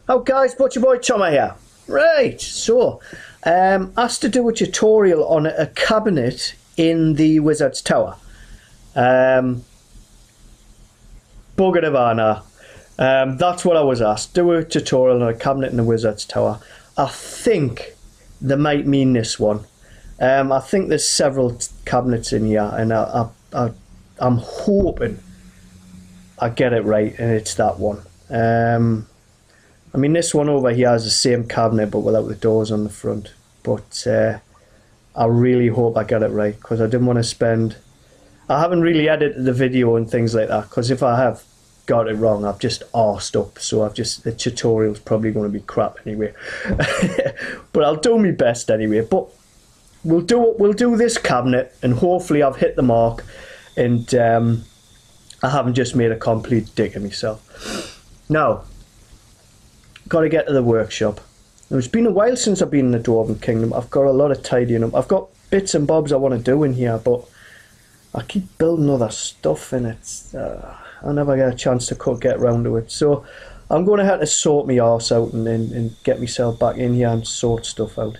Oh guys, Butcherboytoma here. Right, so asked to do a tutorial on a cabinet in the Wizard's Tower. Bugger the banner. That's what I was asked. Do a tutorial on a cabinet in the Wizard's Tower. I think they might mean this one. I think there's several cabinets in here, and I'm hoping I get it right and it's that one. I mean, this one over here has the same cabinet but without the doors on the front. But I really hope I get it right, because I didn't want to spend... I haven't really edited the video and things like that, because if I have got it wrong, I've just arsed up. So the tutorial's probably going to be crap anyway. But I'll do my best anyway. But we'll do this cabinet, and hopefully I've hit the mark, and I haven't just made a complete dick of myself. Now, got to get to the workshop. Now, it's been a while since I've been in the Dwarven Kingdom. I've got a lot of tidying up. I've got bits and bobs I want to do in here, but I keep building other stuff in it. I never get a chance to get round to it. So I'm going to have to sort my arse out and get myself back in here and sort stuff out.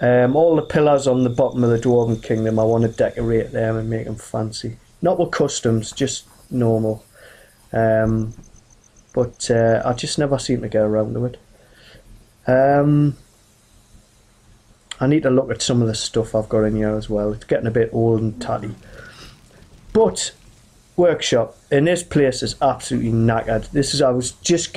All the pillars on the bottom of the Dwarven Kingdom, I want to decorate them and make them fancy. Not with customs, just normal. But I just never seem to get around to it. I need to look at some of the stuff I've got in here as well. It's getting a bit old and tatty. But workshop in this place is absolutely knackered. I was just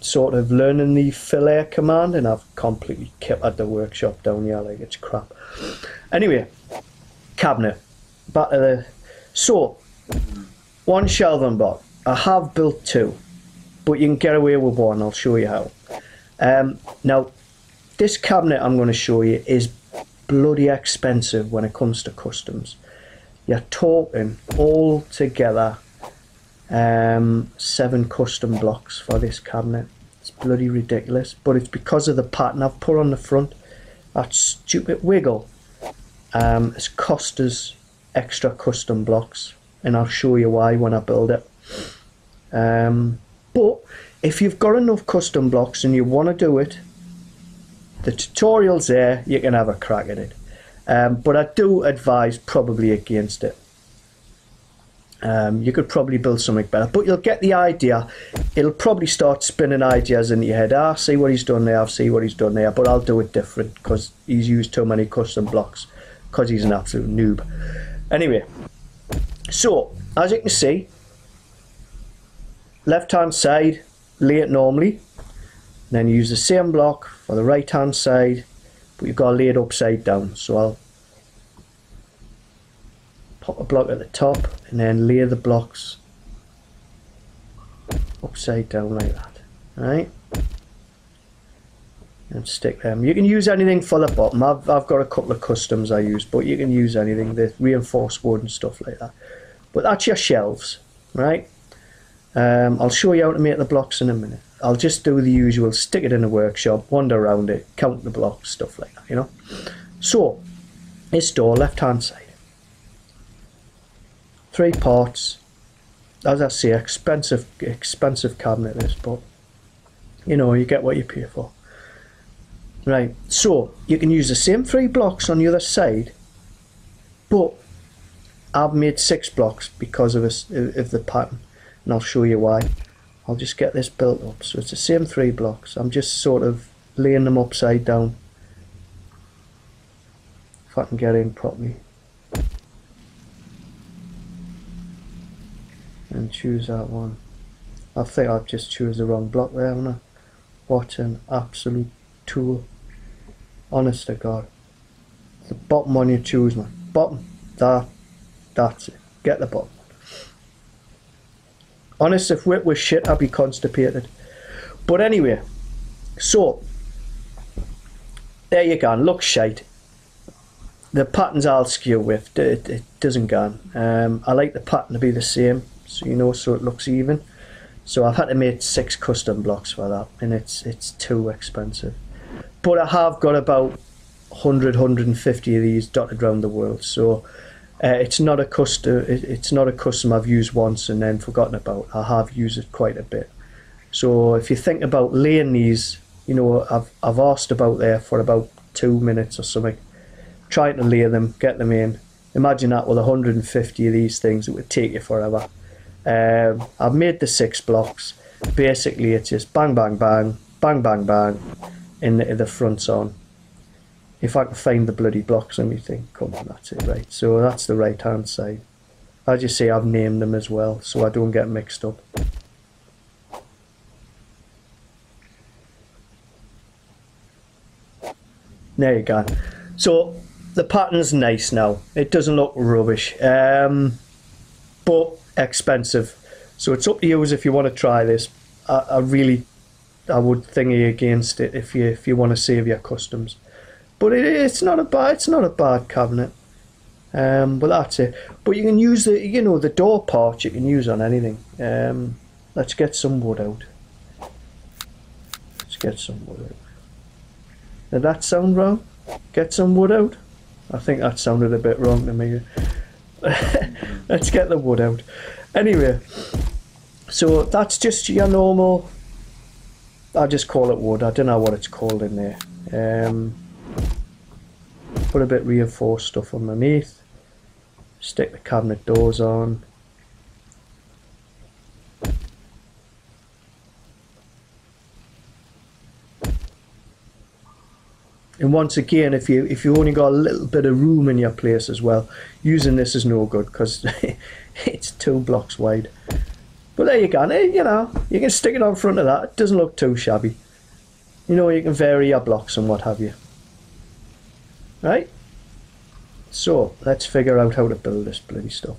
sort of learning the fill air command, and I've completely kitted the workshop down here like it's crap. Anyway, cabinet. Back to the... So, one shelving block. I have built two, but you can get away with one. I'll show you how. Now, this cabinet I'm going to show you is bloody expensive when it comes to customs. You're talking all together 7 custom blocks for this cabinet. It's bloody ridiculous, but it's because of the pattern I've put on the front. That stupid wiggle has cost us extra custom blocks, and I'll show you why when I build it. But if you've got enough custom blocks and you want to do it, the tutorial's there, you can have a crack at it. But I do advise probably against it. You could probably build something better, but you'll get the idea. It'll probably start spinning ideas in your head. See what he's done there, I'll see what he's done there, but I'll do it different because he's used too many custom blocks, because he's an absolute noob. Anyway, so as you can see, left hand side, lay it normally, then you use the same block for the right hand side, but you've got to lay it upside down. So I'll pop a block at the top and then lay the blocks upside down like that. Alright, and stick them. You can use anything for the bottom. I've got a couple of customs I use, but you can use anything, the reinforced wood and stuff like that. But that's your shelves, right? I'll show you how to make the blocks in a minute. I'll just do the usual, stick it in the workshop, wander around it, count the blocks, stuff like that, you know. So, this door, left hand side. 3 parts. As I say, expensive cabinet this, but you know, you get what you pay for. Right, so you can use the same 3 blocks on the other side, but I've made 6 blocks because of the pattern, and I'll show you why. I'll just get this built up. So it's the same 3 blocks. I'm just sort of laying them upside down, if I can get in properly. And choose that one. I think I've just choose the wrong block there, haven't I? What an absolute tool. Honest to God. The bottom one you choose, man. Bottom. That's it. Get the bottom. Honest, if wit was shit, I'd be constipated. But anyway, so there you go. Looks shite. The patterns I'll skew with. It doesn't go on. I like the pattern to be the same, so you know, so it looks even. So I've had to make 6 custom blocks for that, and it's too expensive. But I have got about 150 of these dotted around the world, so it's not a custom. It's not a custom I've used once and then forgotten about. I have used it quite a bit. So if you think about laying these, you know, I've asked about there for about 2 minutes or something, trying to lay them, get them in. Imagine that with 150 of these things, it would take you forever. I've made the 6 blocks. Basically it's just bang bang bang, bang bang bang, in the fronts on. If I can find the bloody blocks on me thing, come on, that's it, right. So that's the right hand side. As you see, I've named them as well, so I don't get mixed up. There you go. So the pattern's nice now. It doesn't look rubbish, but expensive. So it's up to you if you want to try this. I would thingy against it if you want to save your customs. But it's not a bad cabinet. But that's it. But you can use the door part. You can use on anything. Let's get some wood out. Did that sound wrong? Get some wood out? I think that sounded a bit wrong to me. Let's get the wood out. Anyway, so that's just your normal, I just call it wood. I don't know what it's called in there. Put a bit reinforced stuff underneath. Stick the cabinet doors on. And once again, if you only got a little bit of room in your place as well, using this is no good because it's 2 blocks wide. But there you go. You know, you can stick it on front of that. It doesn't look too shabby. You know, you can vary your blocks and what have you. Right? So let's figure out how to build this bloody stuff.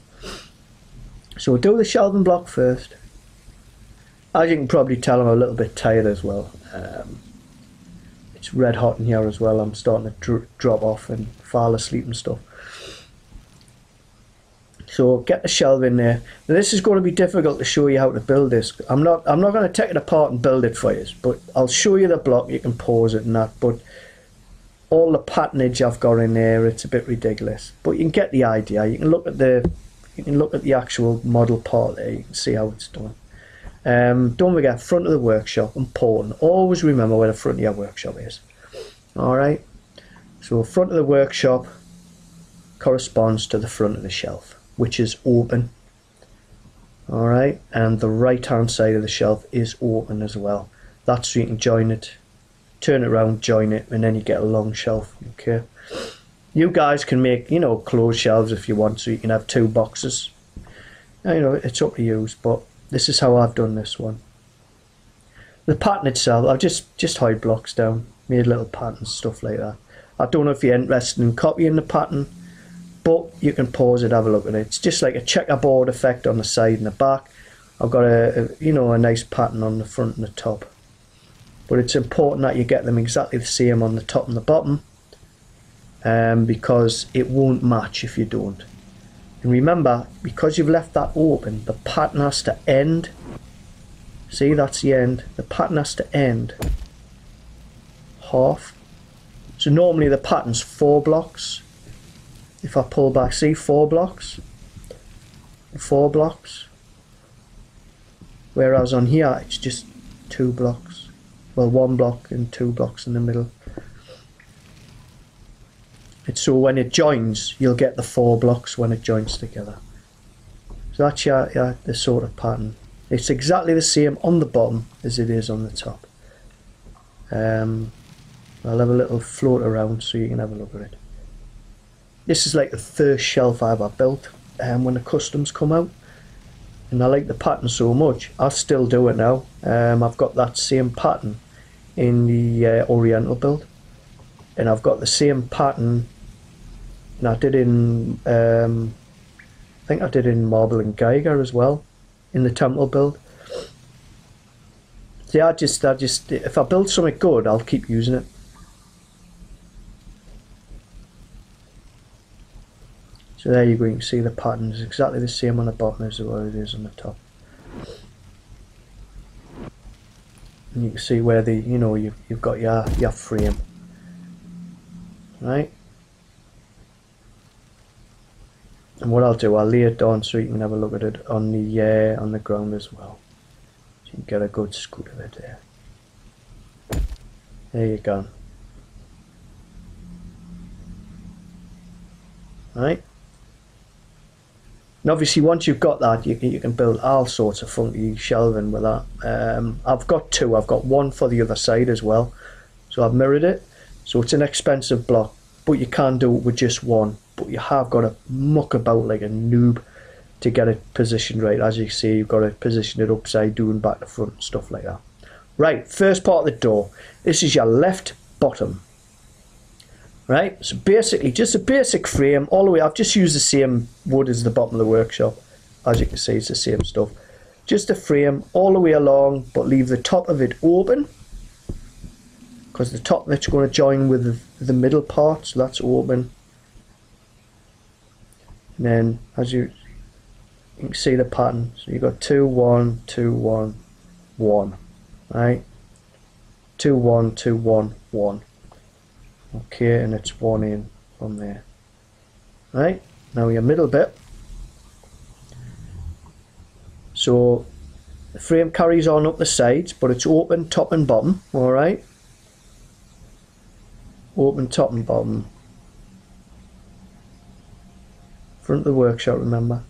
So we'll do the shelving block first. As you can probably tell, I'm a little bit tired as well. It's red hot in here as well. I'm starting to drop off and fall asleep and stuff. So get the shelf in there. Now this is going to be difficult to show you how to build this. I'm not going to take it apart and build it for you, but I'll show you the block. You can pause it and that. But all the patternage I've got in there, it's a bit ridiculous. But you can get the idea. You can look at the actual model part there. You can see how it's done. Don't forget, front of the workshop, important. Always remember where the front of your workshop is. Alright, so front of the workshop corresponds to the front of the shelf, which is open. Alright, and the right hand side of the shelf is open as well. That's so you can join it, turn it around, join it, and then you get a long shelf. Okay, you guys can make, you know, closed shelves if you want, so you can have 2 boxes. Now, you know, it's up to you, but this is how I've done this one. The pattern itself, I've just hide blocks down, made little patterns, stuff like that. I don't know if you're interested in copying the pattern, but you can pause it, have a look at it. It's just like a checkerboard effect on the side and the back. I've got a nice pattern on the front and the top. But it's important that you get them exactly the same on the top and the bottom, because it won't match if you don't. And remember, because you've left that open, the pattern has to end. See, that's the end. The pattern has to end half. So normally the pattern's 4 blocks. If I pull back, see, 4 blocks. 4 blocks. Whereas on here, it's just 2 blocks. Well, 1 block and 2 blocks in the middle. It's so when it joins, you'll get the 4 blocks when it joins together. So that's the sort of pattern. It's exactly the same on the bottom as it is on the top. I'll have a little float around so you can have a look at it. This is like the first shelf I ever built when the customs come out. And I like the pattern so much, I still do it now. I've got that same pattern in the Oriental build. And I've got the same pattern, and I did in, I think I did in Marble and Geiger as well, in the Temple build. See, I just, if I build something good, I'll keep using it. So there you go, you can see the pattern is exactly the same on the bottom as what it is on the top. And you can see where the, you know, you've got your frame. Right, and what I'll do, I'll lay it down so you can have a look at it on the ground as well. you can get a good scoot of it there. There you go. Right. And obviously once you've got that, you can build all sorts of funky shelving with that. I've got two. I've got one for the other side as well. So I've mirrored it. So it's an expensive block, but you can do it with just one. But you have got to muck about like a noob to get it positioned right. As you can see, you've got to position it upside down, back to front, stuff like that. Right, first part of the door. This is your left bottom. Right, so basically just a basic frame all the way. I've just used the same wood as the bottom of the workshop. As you can see, it's the same stuff. Just a frame all the way along, but leave the top of it open, because the top of it's going to join with the middle part, so that's open. And then as you can see the pattern, so you've got 2 1 2 1 1, right, 2 1 2 1 1. Okay, and it's 1 in from there. Right, now your middle bit. So the frame carries on up the sides, but it's open top and bottom. Alright, open top and bottom. Front of the workshop, remember.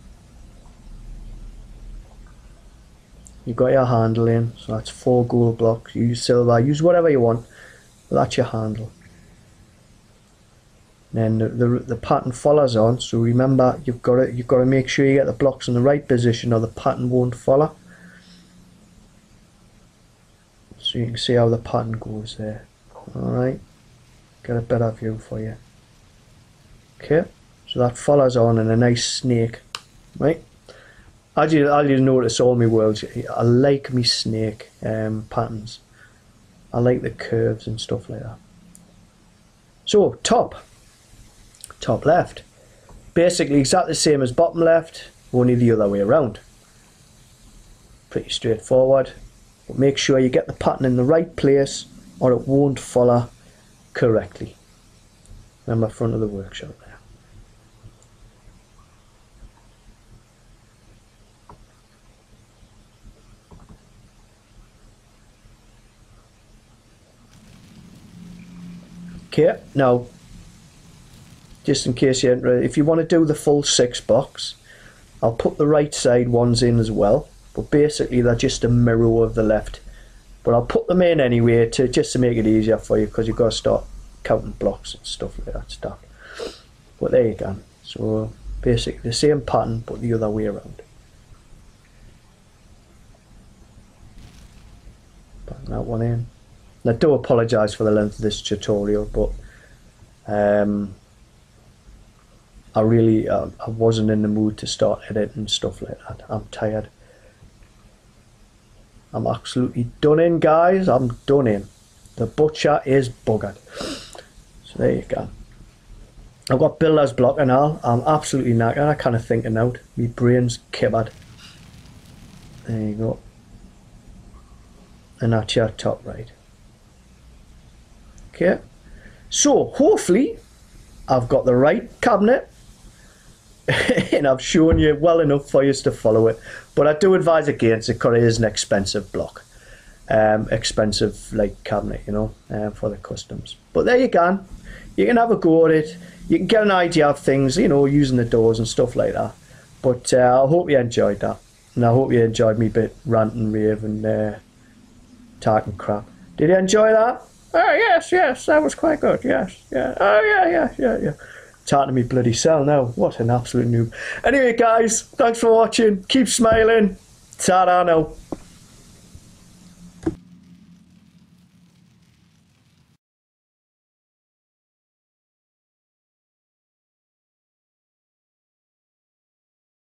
You've got your handle in, so that's 4 gold blocks. Use silver, use whatever you want, but that's your handle. Then the pattern follows on, so remember you've got to make sure you get the blocks in the right position or the pattern won't follow. So you can see how the pattern goes there. Alright, get a better view for you. Okay, so that follows on in a nice snake, right? As you notice, all my worlds, I like me snake patterns. I like the curves and stuff like that. So top left, basically exactly the same as bottom left, only the other way around. Pretty straightforward, but make sure you get the pattern in the right place or it won't follow correctly. Remember, front of the workshop there. Okay, now just in case you enter, if you want to do the full 6 box, I'll put the right side ones in as well, but basically they're just a mirror of the left, but I'll put them in anyway just to make it easier for you, because you've got to start counting blocks and stuff like that stuff. But there you go. So basically the same pattern but the other way around. Put that one in. And I do apologise for the length of this tutorial, but I wasn't in the mood to start editing stuff like that. I'm tired. I'm absolutely done in, guys. I'm done in. The butcher is buggered. So there you go. I've got builder's block and all. I'm absolutely knackered. I can't think it out. My brain's kibbered. There you go. And that's your top right. Okay. So hopefully I've got the right cabinet. And I've shown you well enough for you to follow it, but I do advise against it because it is an expensive block, expensive like cabinet, you know, for the customs. But there you go, you can have a go at it, you can get an idea of things, you know, using the doors and stuff like that. But I hope you enjoyed that, and I hope you enjoyed me bit rant and rave and talking crap. Did you enjoy that? Oh yes, that was quite good. Yes, yeah. Oh yeah. Talking to me bloody cell now. What an absolute noob. Anyway, guys, thanks for watching. Keep smiling. Ta-da now.